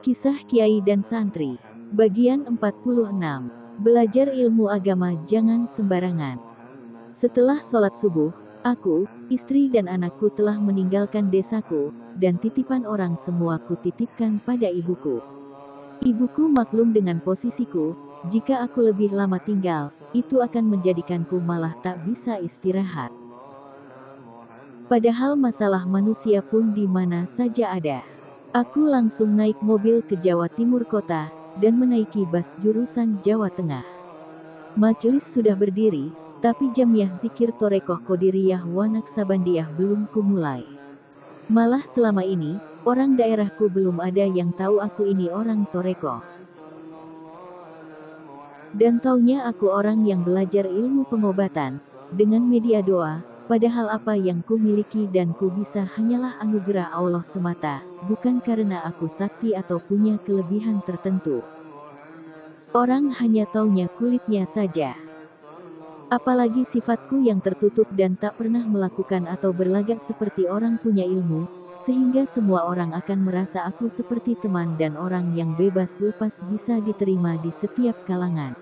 Kisah Kiai dan Santri. Bagian 46. Belajar ilmu agama jangan sembarangan. Setelah sholat subuh, aku, istri dan anakku telah meninggalkan desaku, dan titipan orang semua ku titipkan pada ibuku. Ibuku maklum dengan posisiku, jika aku lebih lama tinggal, itu akan menjadikanku malah tak bisa istirahat. Padahal masalah manusia pun di mana saja ada. Aku langsung naik mobil ke Jawa Timur Kota, dan menaiki bus jurusan Jawa Tengah. Majelis sudah berdiri, tapi Jamiah Zikir Torekoh Qodiriyah wa Naksabandiyah belum kumulai. Malah selama ini, orang daerahku belum ada yang tahu aku ini orang Torekoh. Dan taunya aku orang yang belajar ilmu pengobatan, dengan media doa, padahal apa yang ku miliki dan ku bisa hanyalah anugerah Allah semata, bukan karena aku sakti atau punya kelebihan tertentu. Orang hanya taunya kulitnya saja. Apalagi sifatku yang tertutup dan tak pernah melakukan atau berlagak seperti orang punya ilmu, sehingga semua orang akan merasa aku seperti teman dan orang yang bebas lepas bisa diterima di setiap kalangan.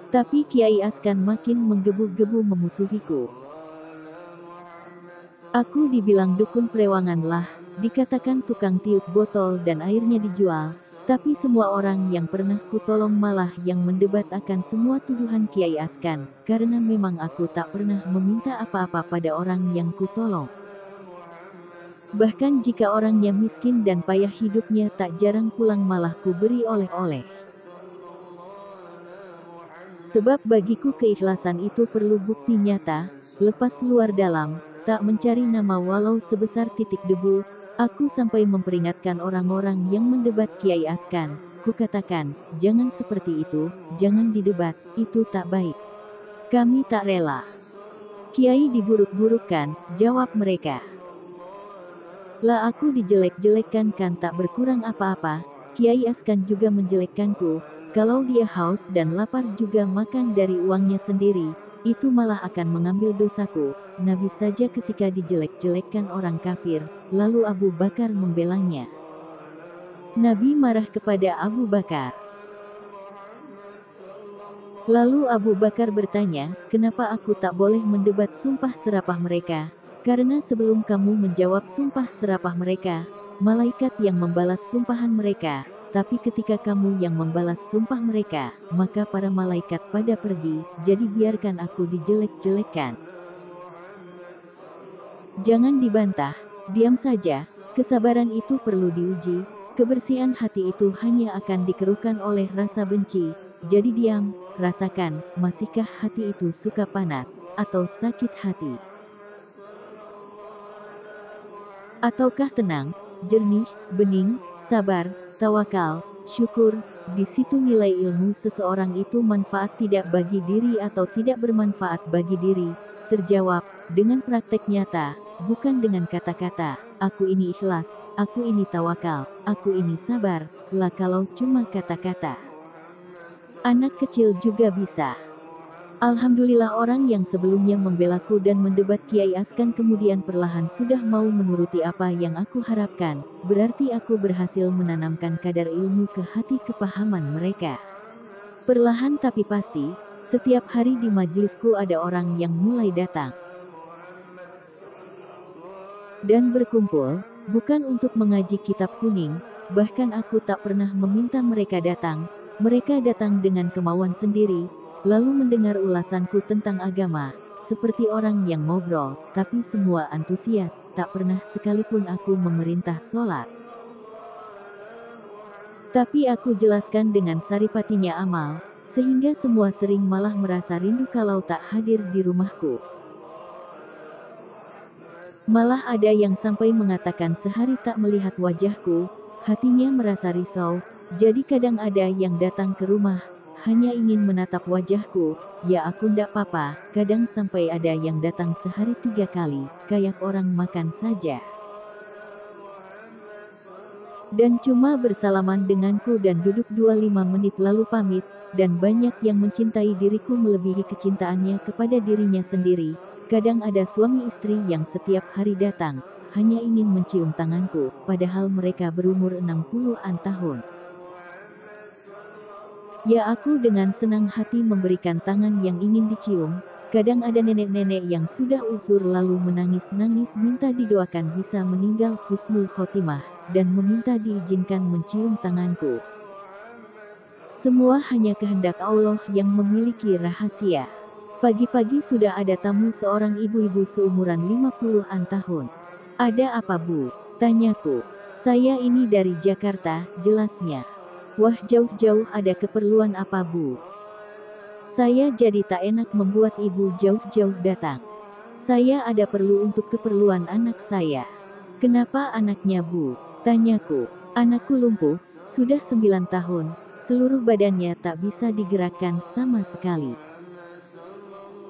Tapi Kiai Askan makin menggebu-gebu memusuhiku. Aku dibilang dukun prewangan lah, dikatakan tukang tiup botol dan airnya dijual, tapi semua orang yang pernah kutolong malah yang mendebat akan semua tuduhan Kiai Askan, karena memang aku tak pernah meminta apa-apa pada orang yang kutolong. Bahkan jika orangnya miskin dan payah hidupnya tak jarang pulang malah ku beri oleh-oleh. Sebab bagiku keikhlasan itu perlu bukti nyata, lepas luar dalam, tak mencari nama walau sebesar titik debu. Aku sampai memperingatkan orang-orang yang mendebat Kiai Askan. Kukatakan, jangan seperti itu, jangan didebat, itu tak baik. Kami tak rela. Kiai diburuk-burukkan, jawab mereka. Lah aku dijelek-jelekkan kan tak berkurang apa-apa, Kiai Askan juga menjelekkanku. Kalau dia haus dan lapar juga makan dari uangnya sendiri, itu malah akan mengambil dosaku. Nabi saja ketika dijelek-jelekkan orang kafir, lalu Abu Bakar membelanya. Nabi marah kepada Abu Bakar. Lalu Abu Bakar bertanya, kenapa aku tak boleh mendebat sumpah serapah mereka? Karena sebelum kamu menjawab sumpah serapah mereka, malaikat yang membalas sumpahan mereka. Tapi ketika kamu yang membalas sumpah mereka, maka para malaikat pada pergi, jadi biarkan aku dijelek-jelekkan. Jangan dibantah, diam saja, kesabaran itu perlu diuji, kebersihan hati itu hanya akan dikeruhkan oleh rasa benci, jadi diam, rasakan, masihkah hati itu suka panas, atau sakit hati? Ataukah tenang, jernih, bening, sabar, tawakal, syukur, di situ nilai ilmu seseorang itu manfaat tidak bagi diri atau tidak bermanfaat bagi diri. Terjawab, dengan praktek nyata, bukan dengan kata-kata, aku ini ikhlas, aku ini tawakal, aku ini sabar, lah kalau cuma kata-kata. Anak kecil juga bisa. Alhamdulillah orang yang sebelumnya membelaku dan mendebat Kiai Askan kemudian perlahan sudah mau menuruti apa yang aku harapkan, berarti aku berhasil menanamkan kadar ilmu ke hati kepahaman mereka. Perlahan tapi pasti, setiap hari di majelisku ada orang yang mulai datang. Dan berkumpul, bukan untuk mengaji kitab kuning, bahkan aku tak pernah meminta mereka datang, mereka datang dengan kemauan sendiri, lalu mendengar ulasanku tentang agama, seperti orang yang ngobrol, tapi semua antusias, tak pernah sekalipun aku memerintah sholat. Tapi aku jelaskan dengan saripatinya amal, sehingga semua sering malah merasa rindu kalau tak hadir di rumahku. Malah ada yang sampai mengatakan sehari tak melihat wajahku, hatinya merasa risau, jadi kadang ada yang datang ke rumah, hanya ingin menatap wajahku, ya aku ndak apa-apa, kadang sampai ada yang datang sehari 3 kali, kayak orang makan saja. Dan cuma bersalaman denganku dan duduk 25 menit lalu pamit, dan banyak yang mencintai diriku melebihi kecintaannya kepada dirinya sendiri. Kadang ada suami istri yang setiap hari datang, hanya ingin mencium tanganku, padahal mereka berumur 60-an tahun. Ya, aku dengan senang hati memberikan tangan yang ingin dicium. Kadang ada nenek-nenek yang sudah usur lalu menangis-nangis minta didoakan bisa meninggal husnul khotimah, dan meminta diizinkan mencium tanganku. Semua hanya kehendak Allah yang memiliki rahasia. Pagi-pagi sudah ada tamu, seorang ibu-ibu seumuran 50-an tahun. "Ada apa, Bu?" tanyaku. "Saya ini dari Jakarta," jelasnya. "Wah, jauh-jauh, ada keperluan apa, Bu?" Saya jadi tak enak membuat ibu jauh-jauh datang. "Saya ada perlu untuk keperluan anak saya." "Kenapa anaknya, Bu?" tanyaku. "Anakku lumpuh, sudah 9 tahun, seluruh badannya tak bisa digerakkan sama sekali.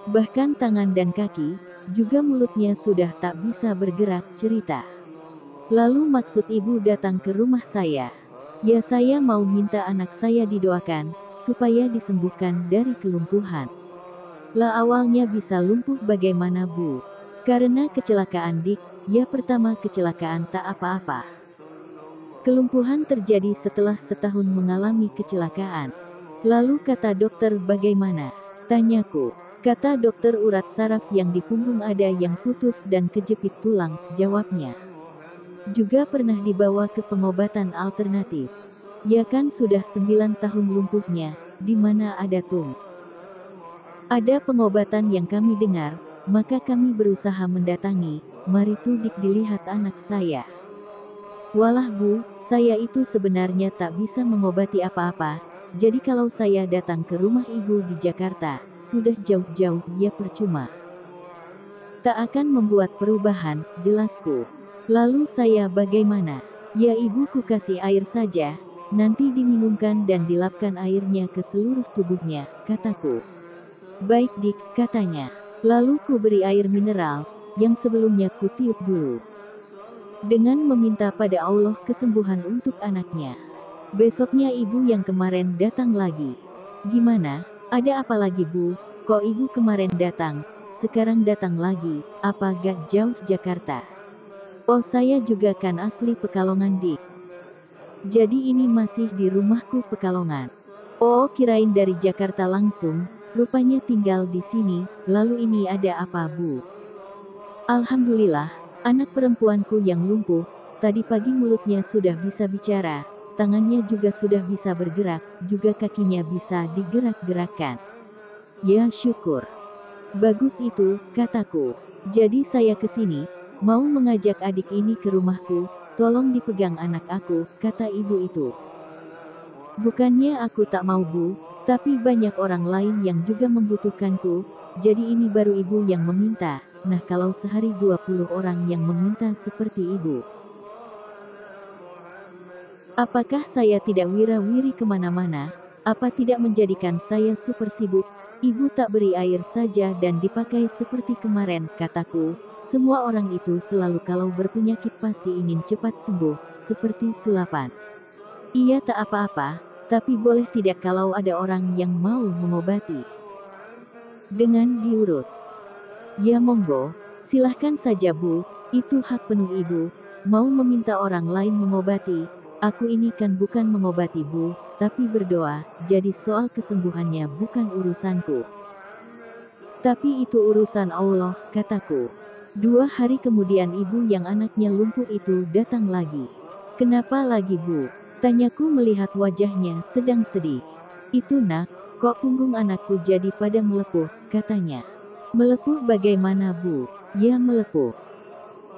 Bahkan tangan dan kaki, juga mulutnya sudah tak bisa bergerak," cerita. "Lalu maksud ibu datang ke rumah saya?" "Ya, saya mau minta anak saya didoakan, supaya disembuhkan dari kelumpuhan." "Lah, awalnya bisa lumpuh bagaimana, Bu?" "Karena kecelakaan, Dik." "Ya, pertama kecelakaan tak apa-apa. Kelumpuhan terjadi setelah setahun mengalami kecelakaan." "Lalu kata dokter bagaimana?" tanyaku. "Kata dokter urat saraf yang di punggung ada yang putus dan kejepit tulang," jawabnya. "Juga pernah dibawa ke pengobatan alternatif." "Ya kan sudah 9 tahun lumpuhnya, di mana ada tung. Ada pengobatan yang kami dengar, maka kami berusaha mendatangi, mari tuh Dik dilihat anak saya." "Walah, Bu, saya itu sebenarnya tak bisa mengobati apa-apa, jadi kalau saya datang ke rumah ibu di Jakarta, sudah jauh-jauh ya percuma. Tak akan membuat perubahan," jelasku. "Lalu saya bagaimana?" "Ya, ibu ku kasih air saja, nanti diminumkan dan dilapkan airnya ke seluruh tubuhnya," kataku. "Baik, Dik," katanya. Lalu ku beri air mineral, yang sebelumnya ku tiup dulu. Dengan meminta pada Allah kesembuhan untuk anaknya. Besoknya ibu yang kemarin datang lagi. "Gimana? Ada apa lagi, Bu? Kok ibu kemarin datang, sekarang datang lagi, apa gak jauh Jakarta?" "Oh, saya juga kan asli Pekalongan, Dik. Jadi ini masih di rumahku Pekalongan." "Oh, kirain dari Jakarta langsung, rupanya tinggal di sini." "Lalu ini ada apa, Bu?" "Alhamdulillah, anak perempuanku yang lumpuh, tadi pagi mulutnya sudah bisa bicara, tangannya juga sudah bisa bergerak, juga kakinya bisa digerak-gerakkan." "Ya, syukur. Bagus itu," kataku. "Jadi saya kesini, mau mengajak adik ini ke rumahku, tolong dipegang anak aku," kata ibu itu. "Bukannya aku tak mau, Bu, tapi banyak orang lain yang juga membutuhkanku, jadi ini baru ibu yang meminta. Nah, kalau sehari 20 orang yang meminta seperti ibu, apakah saya tidak wira-wiri kemana-mana? Apa tidak menjadikan saya super sibuk? Ibu tak beri air saja dan dipakai seperti kemarin," kataku. "Semua orang itu selalu kalau berpenyakit pasti ingin cepat sembuh, seperti sulapan." "Iya, tak apa-apa, tapi boleh tidak kalau ada orang yang mau mengobati dengan diurut?" "Ya, monggo, silahkan saja, Bu, itu hak penuh ibu, mau meminta orang lain mengobati. Aku ini kan bukan mengobati, Bu, tapi berdoa, jadi soal kesembuhannya bukan urusanku." "Tapi itu urusan Allah," kataku. 2 hari kemudian ibu yang anaknya lumpuh itu datang lagi. "Kenapa lagi, Bu?" tanyaku melihat wajahnya sedang sedih. "Itu, Nak, kok punggung anakku jadi pada melepuh," katanya. "Melepuh bagaimana, Bu?" "Ya, melepuh.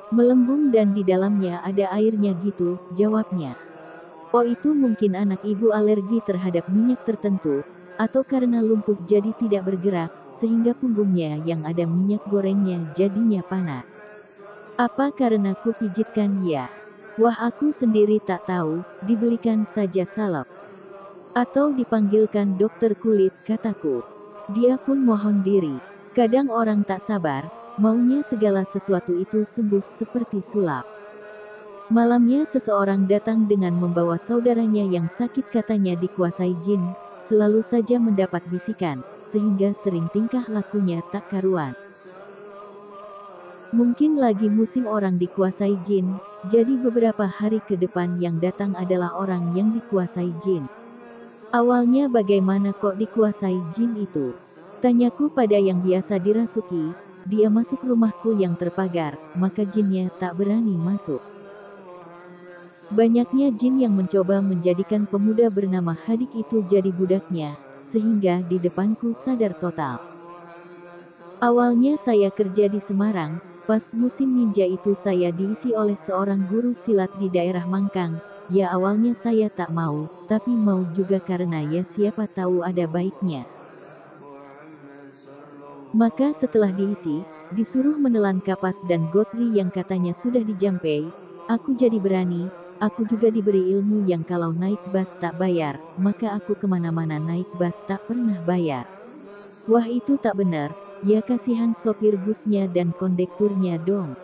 Melembung dan di dalamnya ada airnya gitu," jawabnya. "Oh, itu mungkin anak ibu alergi terhadap minyak tertentu, atau karena lumpuh jadi tidak bergerak, sehingga punggungnya yang ada minyak gorengnya jadinya panas. Apa karena ku pijitkan ya? Wah, aku sendiri tak tahu, dibelikan saja salep. Atau dipanggilkan dokter kulit," kataku. Dia pun mohon diri. Kadang orang tak sabar, maunya segala sesuatu itu sembuh seperti sulap. Malamnya seseorang datang dengan membawa saudaranya yang sakit, katanya dikuasai jin, selalu saja mendapat bisikan, sehingga sering tingkah lakunya tak karuan. Mungkin lagi musim orang dikuasai jin, jadi beberapa hari ke depan yang datang adalah orang yang dikuasai jin. Awalnya bagaimana kok dikuasai jin itu? Tanyaku pada yang biasa dirasuki. Dia masuk rumahku yang terpagar, maka jinnya tak berani masuk. Banyaknya jin yang mencoba menjadikan pemuda bernama Hadik itu jadi budaknya, sehingga di depanku sadar total. Awalnya saya kerja di Semarang, pas musim ninja itu saya diisi oleh seorang guru silat di daerah Mangkang. Ya awalnya saya tak mau, tapi mau juga karena ya siapa tahu ada baiknya. Maka setelah diisi, disuruh menelan kapas dan gotri yang katanya sudah dijampai, aku jadi berani, aku juga diberi ilmu yang kalau naik bus tak bayar, maka aku kemana-mana naik bus tak pernah bayar. Wah itu tak benar, ya kasihan sopir busnya dan kondekturnya dong.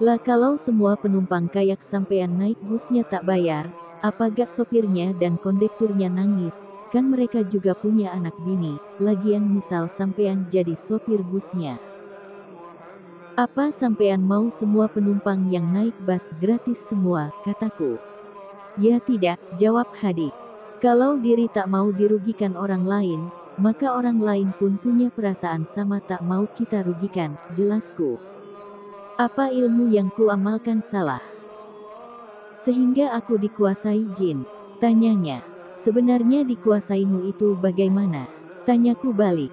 Lah kalau semua penumpang kayak sampean naik busnya tak bayar, apa gak sopirnya dan kondekturnya nangis? Kan mereka juga punya anak bini, lagian misal sampean jadi sopir busnya. Apa sampean mau semua penumpang yang naik bus gratis semua, kataku. Ya tidak, jawab Hadik. Kalau diri tak mau dirugikan orang lain, maka orang lain pun punya perasaan sama tak mau kita rugikan, jelasku. Apa ilmu yang ku amalkan salah? Sehingga aku dikuasai jin, tanyanya. Sebenarnya dikuasaimu itu bagaimana? Tanyaku balik.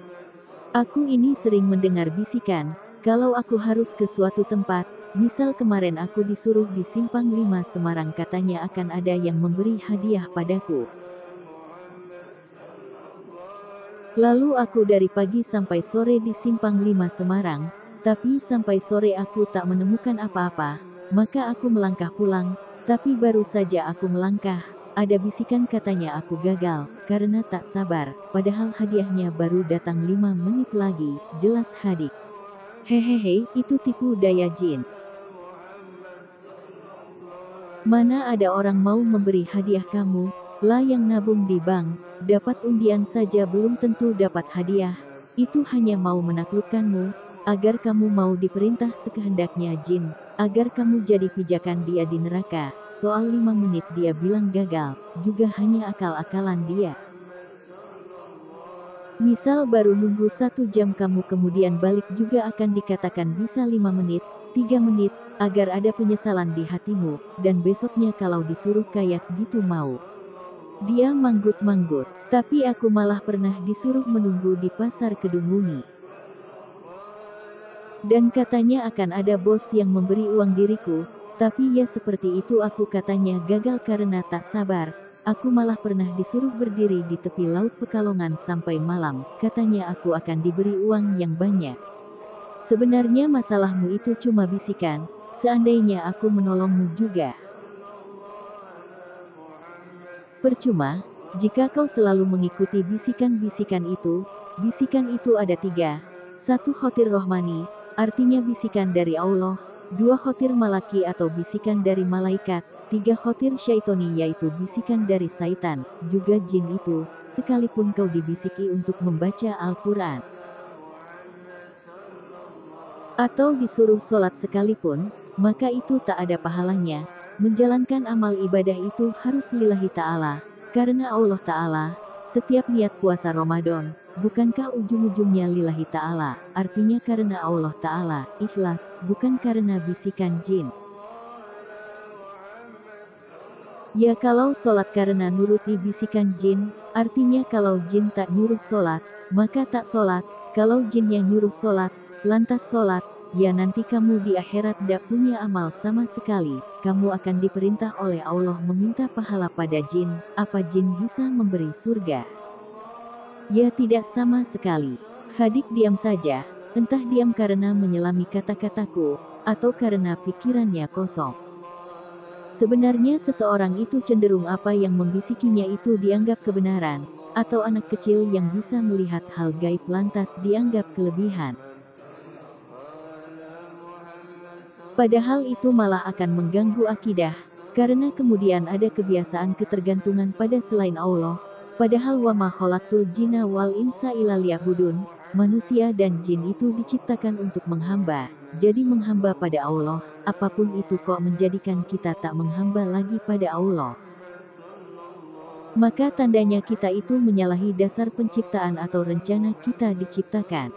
Aku ini sering mendengar bisikan, kalau aku harus ke suatu tempat, misal kemarin aku disuruh di Simpang 5 Semarang katanya akan ada yang memberi hadiah padaku. Lalu aku dari pagi sampai sore di Simpang 5 Semarang, tapi sampai sore aku tak menemukan apa-apa, maka aku melangkah pulang, tapi baru saja aku melangkah, ada bisikan katanya aku gagal, karena tak sabar, padahal hadiahnya baru datang 5 menit lagi, jelas Hadik. Hehehe, itu tipu daya jin. Mana ada orang mau memberi hadiah kamu, lah yang nabung di bank, dapat undian saja belum tentu dapat hadiah, itu hanya mau menaklukkanmu, agar kamu mau diperintah sekehendaknya jin, agar kamu jadi pijakan dia di neraka. Soal 5 menit dia bilang gagal, juga hanya akal-akalan dia. Misal baru nunggu 1 jam kamu kemudian balik juga akan dikatakan bisa 5 menit, 3 menit, agar ada penyesalan di hatimu, dan besoknya kalau disuruh kayak gitu mau. Dia manggut-manggut, tapi aku malah pernah disuruh menunggu di pasar Kedunguni. Dan katanya akan ada bos yang memberi uang diriku, tapi ya seperti itu aku katanya gagal karena tak sabar. Aku malah pernah disuruh berdiri di tepi laut Pekalongan sampai malam, katanya aku akan diberi uang yang banyak. Sebenarnya masalahmu itu cuma bisikan, seandainya aku menolongmu juga. Percuma, jika kau selalu mengikuti bisikan-bisikan itu ada 3. 1 khotir rohmani, artinya bisikan dari Allah, 2 khotir malaki atau bisikan dari malaikat, 3 khotir syaitoni yaitu bisikan dari syaitan, juga jin itu, sekalipun kau dibisiki untuk membaca Al-Quran. Atau disuruh sholat sekalipun, maka itu tak ada pahalanya. Menjalankan amal ibadah itu harus lillahi ta'ala, karena Allah ta'ala. Setiap niat puasa Ramadan, bukankah ujung-ujungnya lillahi ta'ala, artinya karena Allah ta'ala, ikhlas, bukan karena bisikan jin. Ya kalau sholat karena nuruti bisikan jin, artinya kalau jin tak nyuruh sholat, maka tak sholat, kalau jin yang nyuruh sholat, lantas sholat, ya nanti kamu di akhirat dak punya amal sama sekali, kamu akan diperintah oleh Allah meminta pahala pada jin, apa jin bisa memberi surga? Ya tidak sama sekali. Hadik diam saja, entah diam karena menyelami kata-kataku, atau karena pikirannya kosong. Sebenarnya seseorang itu cenderung apa yang membisikinya itu dianggap kebenaran, atau anak kecil yang bisa melihat hal gaib lantas dianggap kelebihan. Padahal itu malah akan mengganggu akidah, karena kemudian ada kebiasaan ketergantungan pada selain Allah. Padahal wa ma khalaqtul jinna wal insa illa liya'budun, manusia dan jin itu diciptakan untuk menghamba, jadi menghamba pada Allah, apapun itu kok menjadikan kita tak menghamba lagi pada Allah. Maka tandanya kita itu menyalahi dasar penciptaan atau rencana kita diciptakan.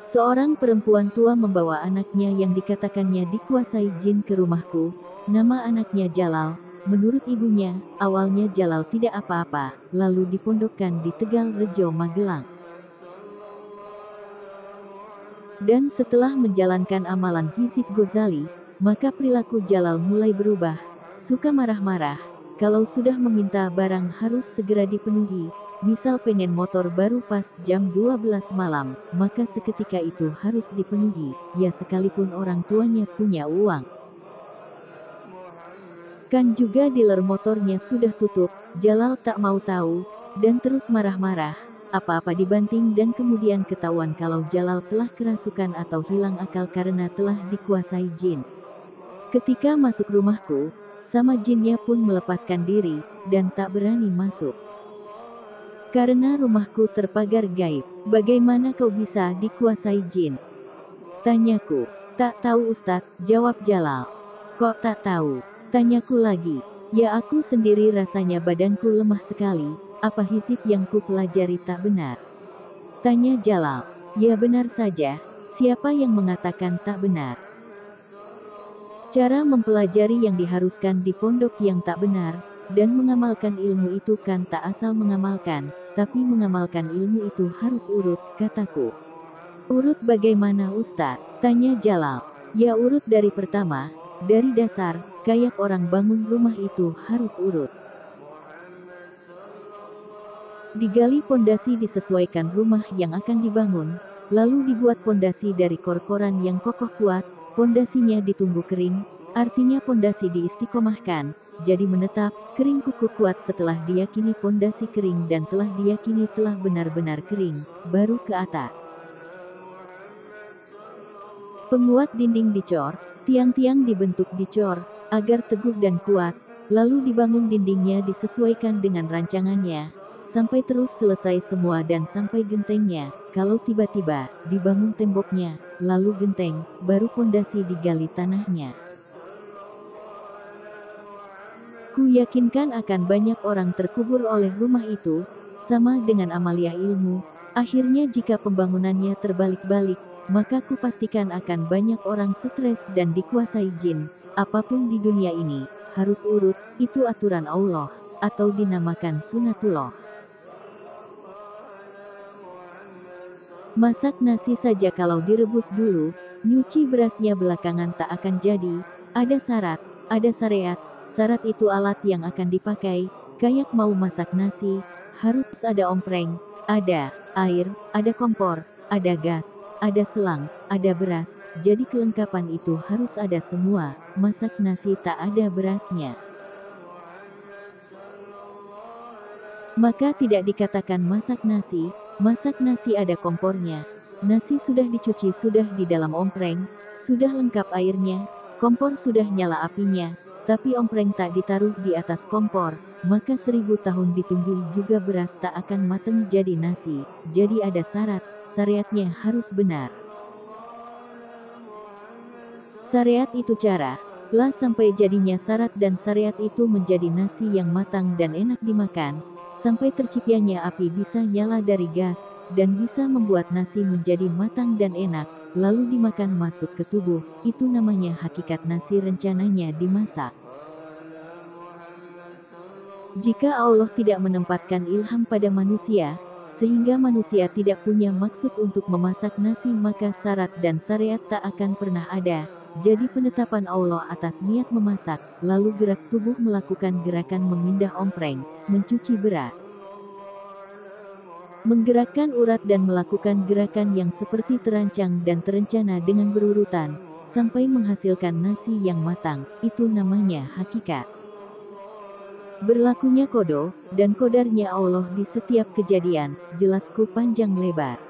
Seorang perempuan tua membawa anaknya yang dikatakannya dikuasai jin ke rumahku. Nama anaknya Jalal. Menurut ibunya, awalnya Jalal tidak apa-apa, lalu dipondokkan di Tegal Rejo, Magelang. Dan setelah menjalankan amalan Hizib Ghazali, maka perilaku Jalal mulai berubah. Suka marah-marah, kalau sudah meminta barang harus segera dipenuhi. Misal pengen motor baru pas jam 12 malam, maka seketika itu harus dipenuhi, ya sekalipun orang tuanya punya uang. Kan juga dealer motornya sudah tutup, Jalal tak mau tahu, dan terus marah-marah, apa-apa dibanting dan kemudian ketahuan kalau Jalal telah kerasukan atau hilang akal karena telah dikuasai jin. Ketika masuk rumahku, sama jinnya pun melepaskan diri, dan tak berani masuk. Karena rumahku terpagar gaib, bagaimana kau bisa dikuasai jin? Tanyaku. Tak tahu Ustadz, jawab Jalal. Kok tak tahu? Tanyaku lagi. Ya aku sendiri rasanya badanku lemah sekali, apa hizib yang ku pelajari tak benar? Tanya Jalal. Ya benar saja, siapa yang mengatakan tak benar? Cara mempelajari yang diharuskan di pondok yang tak benar, dan mengamalkan ilmu itu kan tak asal mengamalkan, tapi mengamalkan ilmu itu harus urut, kataku. Urut bagaimana Ustadz? Tanya Jalal. Ya urut dari pertama, dari dasar, kayak orang bangun rumah itu harus urut. Digali pondasi disesuaikan rumah yang akan dibangun, lalu dibuat pondasi dari kor-koran yang kokoh kuat, pondasinya ditunggu kering, artinya pondasi diistiqomahkan, jadi menetap, kering kukuh kuat setelah diyakini pondasi kering dan telah diyakini telah benar-benar kering, baru ke atas. Penguat dinding dicor, tiang-tiang dibentuk dicor, agar teguh dan kuat, lalu dibangun dindingnya disesuaikan dengan rancangannya, sampai terus selesai semua dan sampai gentengnya, kalau tiba-tiba, dibangun temboknya, lalu genteng, baru pondasi digali tanahnya. Ku yakinkan akan banyak orang terkubur oleh rumah itu, sama dengan amalia ilmu, akhirnya jika pembangunannya terbalik-balik, maka ku pastikan akan banyak orang stres dan dikuasai jin. Apapun di dunia ini, harus urut, itu aturan Allah, atau dinamakan sunatullah. Masak nasi saja kalau direbus dulu, nyuci berasnya belakangan tak akan jadi, ada syarat, ada syariat, syarat itu alat yang akan dipakai, kayak mau masak nasi, harus ada ompreng, ada air, ada kompor, ada gas, ada selang, ada beras, jadi kelengkapan itu harus ada semua, masak nasi tak ada berasnya. Maka tidak dikatakan masak nasi ada kompornya. Nasi sudah dicuci sudah di dalam ompreng, sudah lengkap airnya, kompor sudah nyala apinya, tapi ompreng tak ditaruh di atas kompor, maka 1000 tahun ditunggu juga beras tak akan mateng jadi nasi, jadi ada syarat, syariatnya harus benar. Syariat itu cara, lah sampai jadinya syarat dan syariat itu menjadi nasi yang matang dan enak dimakan, sampai terciptanya api bisa nyala dari gas, dan bisa membuat nasi menjadi matang dan enak, lalu dimakan masuk ke tubuh, itu namanya hakikat nasi rencananya dimasak. Jika Allah tidak menempatkan ilham pada manusia, sehingga manusia tidak punya maksud untuk memasak nasi maka syarat dan syariat tak akan pernah ada. Jadi penetapan Allah atas niat memasak, lalu gerak tubuh melakukan gerakan memindah ompreng, mencuci beras, menggerakkan urat dan melakukan gerakan yang seperti terancang dan terencana dengan berurutan, sampai menghasilkan nasi yang matang, itu namanya hakikat. Berlakunya kodo, dan kodarnya Allah di setiap kejadian, jelasku panjang lebar.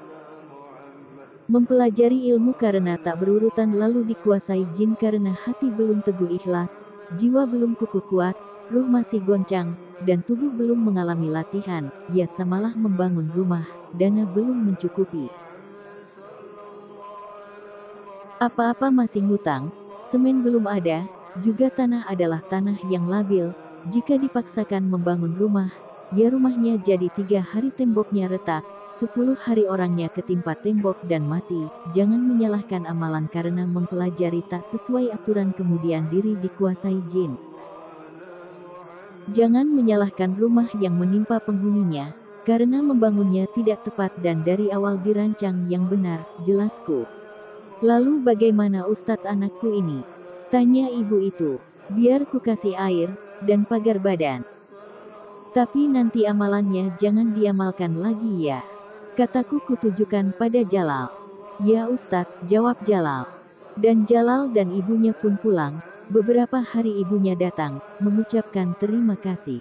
Mempelajari ilmu karena tak berurutan lalu dikuasai jin karena hati belum teguh ikhlas, jiwa belum kukuh kuat, ruh masih goncang, dan tubuh belum mengalami latihan, ya samalah membangun rumah, dana belum mencukupi. Apa-apa masih ngutang, semen belum ada, juga tanah adalah tanah yang labil. Jika dipaksakan membangun rumah, ya rumahnya jadi 3 hari temboknya retak, 10 hari orangnya ketimpa tembok dan mati. Jangan menyalahkan amalan karena mempelajari tak sesuai aturan kemudian diri dikuasai jin. Jangan menyalahkan rumah yang menimpa penghuninya, karena membangunnya tidak tepat dan dari awal dirancang yang benar, jelasku. Lalu bagaimana Ustadz anakku ini? Tanya ibu itu. Biar ku kasih air, dan pagar badan. Tapi nanti amalannya jangan diamalkan lagi ya. Kataku kutujukan pada Jalal. Ya Ustadz, jawab Jalal. Dan Jalal dan ibunya pun pulang. Beberapa hari ibunya datang, mengucapkan terima kasih.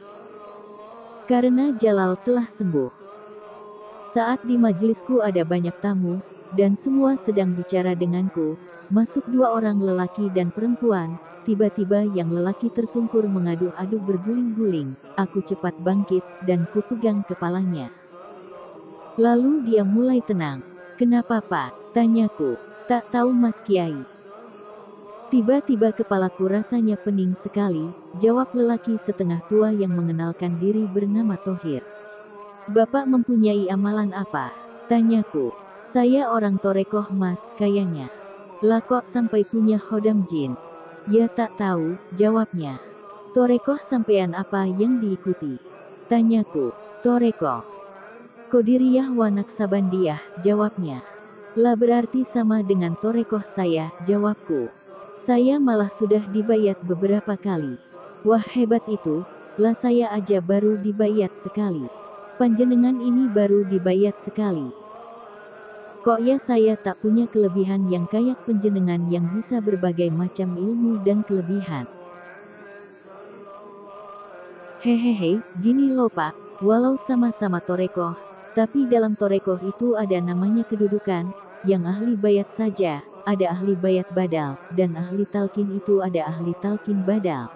Karena Jalal telah sembuh. Saat di majelisku ada banyak tamu, dan semua sedang bicara denganku. Masuk 2 orang lelaki dan perempuan. Tiba-tiba yang lelaki tersungkur mengadu-adu berguling-guling. Aku cepat bangkit, dan ku pegang kepalanya. Lalu dia mulai tenang. Kenapa Pak? Tanyaku. Tak tahu Mas Kiai. Tiba-tiba kepalaku rasanya pening sekali, jawab lelaki setengah tua yang mengenalkan diri bernama Thohir. Bapak mempunyai amalan apa? Tanyaku. Saya orang Torekoh Mas, kayaknya. Lah kok sampai punya khodam jin? Ya tak tahu, jawabnya. Torekoh sampean apa yang diikuti? Tanyaku. Torekoh Qadiriyah wa Naksabandiyah, jawabnya. Lah berarti sama dengan Torekoh saya, jawabku. Saya malah sudah dibayat beberapa kali. Wah hebat itu, lah saya aja baru dibayat sekali. Panjenengan ini baru dibayat sekali. Kok ya saya tak punya kelebihan yang kayak panjenengan yang bisa berbagai macam ilmu dan kelebihan. Hehehe, gini loh Pak, walau sama-sama Torekoh, tapi dalam Torekoh itu ada namanya kedudukan, yang ahli bayat saja, ada ahli bayat badal, dan ahli talkin itu ada ahli talkin badal.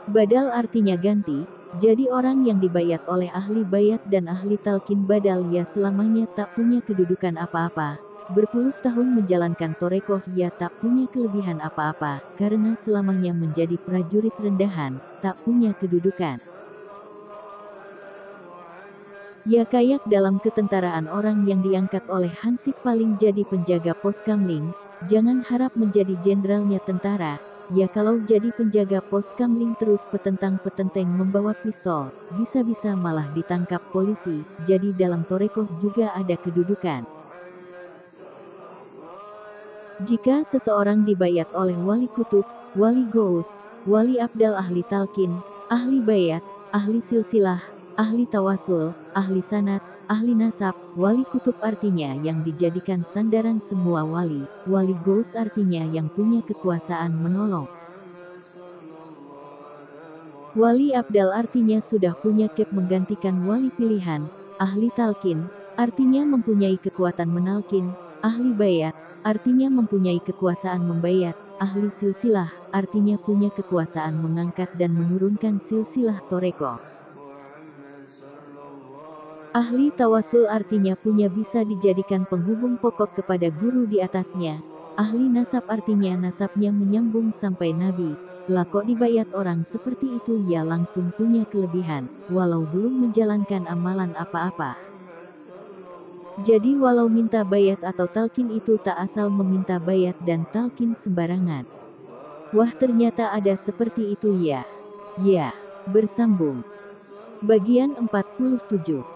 Badal artinya ganti, jadi orang yang dibayat oleh ahli bayat dan ahli talkin badal ya selamanya tak punya kedudukan apa-apa. Berpuluh tahun menjalankan Torekoh ya tak punya kelebihan apa-apa, karena selamanya menjadi prajurit rendahan, tak punya kedudukan. Ya kayak dalam ketentaraan orang yang diangkat oleh Hansip paling jadi penjaga pos kamling, jangan harap menjadi jenderalnya tentara. Ya kalau jadi penjaga pos kamling terus petentang-petenteng membawa pistol, bisa-bisa malah ditangkap polisi, jadi dalam Torekoh juga ada kedudukan. Jika seseorang dibayat oleh wali kutub, wali gous, wali abdal ahli talkin, ahli bayat, ahli silsilah, ahli tawasul, ahli sanat, ahli nasab, wali kutub artinya yang dijadikan sandaran semua wali, wali gous artinya yang punya kekuasaan menolong. Wali abdal artinya sudah punya kep menggantikan wali pilihan, ahli talkin, artinya mempunyai kekuatan menalkin, ahli bayat, artinya mempunyai kekuasaan membayat, ahli silsilah, artinya punya kekuasaan mengangkat dan menurunkan silsilah Torekoh. Ahli tawasul artinya punya bisa dijadikan penghubung pokok kepada guru di atasnya. Ahli nasab artinya nasabnya menyambung sampai nabi. Lah kok dibayat orang seperti itu ya langsung punya kelebihan, walau belum menjalankan amalan apa-apa. Jadi walau minta bayat atau talkin itu tak asal meminta bayat dan talkin sembarangan. Wah ternyata ada seperti itu ya. Ya, bersambung. Bagian 47.